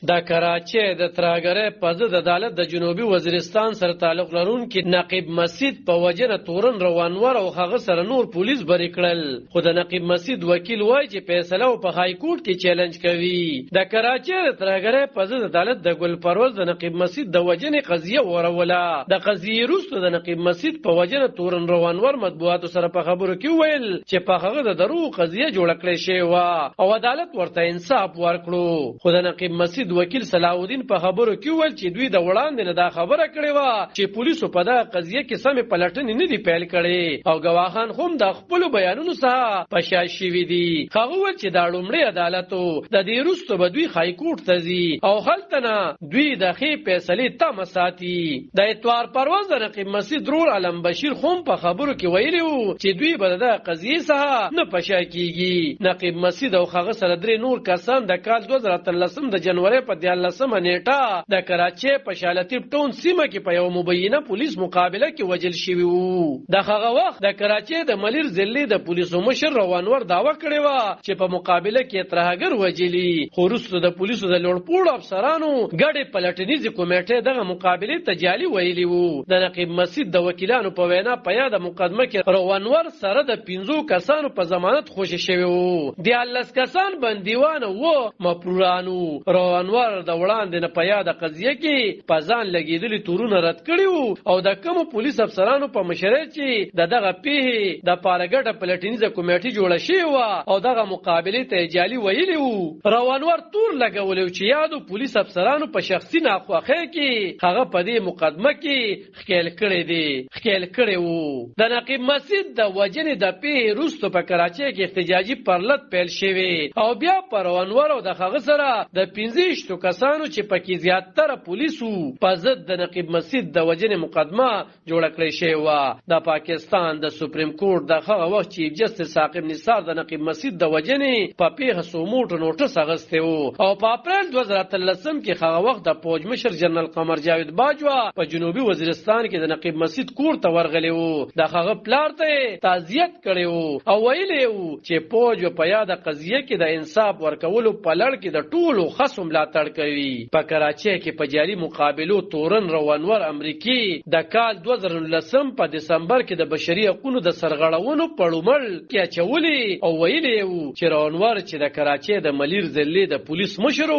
د کراچۍ د ترهګرۍ په ضد عدالت د جنوبي وزیرستان سره تعلق لرونکي نقیب مسعود په وجه تورن روانور او هغه سره نور پولیس بری کړل. خو د نقیب مسعود وکیل وایي چې فیصله په های کورټ کې چیلنج کوي. د کراچۍ د ترهګرۍ په ضد عدالت د ګل پروز د نقیب مسعود د وجنې قضیه وروله. د قضیې وروسته د نقیب مسعود په وجه تورن روانور مطبوعاتو سره په خبرو کې ویل چې په هغه د درو قضیه جوړ کړې شوی و او عدالت ورته انصاف ورکړو. خو د نقیب مسعود وکیل صلاح الدین په خبرو کې ویل چې دوی د وړاندې نه دا خبره کړې و چې پولیسو په دا قضیه کې سمې پلټنې نه دي پیل کړې او ګواهان هم د خپل بیانونو سره پشا شوي دي. هغه ویل چې دا لومړی عدالت د دې وروسته به دوی های کورټ ته ځي او هلته نه دوی د ښې فیصلې تمه ساتي. د اتوار پرواز د نقیب مسعود رور علم بشیر هم په خبرو کې ویلي و چې دوی به د قضیې څخه نه پشا کیږي. نقیب مسعود او هغه سره درې نور کسان د کال 2013 د جنوري په 14 نیټه د کراچۍ په شالتیب ټاون سیمه کې په یو مبینه پولیس مقابله کې وژل شوی وو. د هغه وخت د کراچۍ د ملیر ضلعي د پولیسو مشر روانور داوا کړی و چې په مقابله کې ترهګر وژلي. خو وروسته د پولیسو د لوړپوړو افسرانو ګډې پلټنیزې کمیټې دغه مقابله ته جعلي ویلي وو. د نقیب مسعود د وکیلانو په وینا په یاده مقدمه کې روانور سره د 15 کسانو په ضمانت خوشی شوی وو. د 10 کسان بندیوان وو مپرورانو. روانور د وړاندې نه په یاده قضیه کې په ځان لګېدلي تورونه رد کړي وو او د کومو پولیس افسرانو په مشرۍ چې دغه پیښې د پاره ګډه پلټنیزه کمیټې جوړه شوې وه او دغه مقابلې ته جعلي ویلي وو. روانور تور لګولی چې یادو پولیس افسرانو په شخصي ناخوښۍ کې هغه په دې مقدمه کې ښکیل کړی وو. د نقیب مسعود د وژنې د پیښې وروسته په کراچۍ کې احتجاجي پرلط پیل شوی او بیا په روانور او د هغه سره د 15 کسانو چې پکې زیاتره پولیسو په ضد د نقیب مسعود د وژنې مقدمه جوړه کړې شوې وه. د پاکستان د سپریم کورټ د هغه وخت چیف جسټس عاقب نثار د نقیب مسعود د وژنې په پیښه سوموټ نوټس اخیستی و او په اپریل 2013 کې هغه وخت د فوج مشر جنرال قمر جاوید باجوا په جنوبي وزیرستان کې د نقیب مسعود کور ته ورغلی و. د هغه پلار ته تعزیت کړی و او ویلی و چې فوج په یاده قضیه کې د انصاف ورکولو په لړ کې د ټولو خصم ملاتړ کوي. په کراچۍ کې په جاري مقابلو تورن روانور امریکي د کال 2019 په دسمبر کې د بشري حقوقو د سرغړونو په لومړ کې اچولي او ویلي وو چې روانور چې د کراچۍ د ملیر ضلعي د پولیس مشر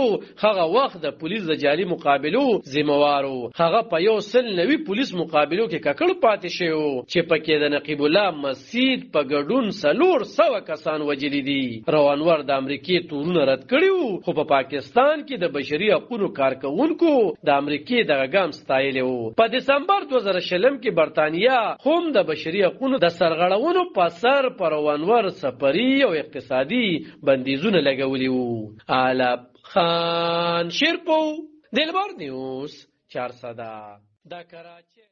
هغه وخت د پولیس د جاري مقابلو ذمہوار و. هغه په 190 پولیس مقابلو کې ککړ پاتې شو چې پکې د نقیب الله مسعود په ګډون 400 کسان وژلي دي. روانور د امریکای تورونه رد کړیو خو په پاکستان کې د بشري حقوقو کارکونکو د امریکای دغه ګام ستایلی وو. په دسمبر 2020 کې برتانیا هم د بشري حقوقو د سرغړونو په سر پر روانور سفري او اقتصادي بندیزونه لګولي وو. علب خان شیرپو دلبر نیوز 400 د کراچۍ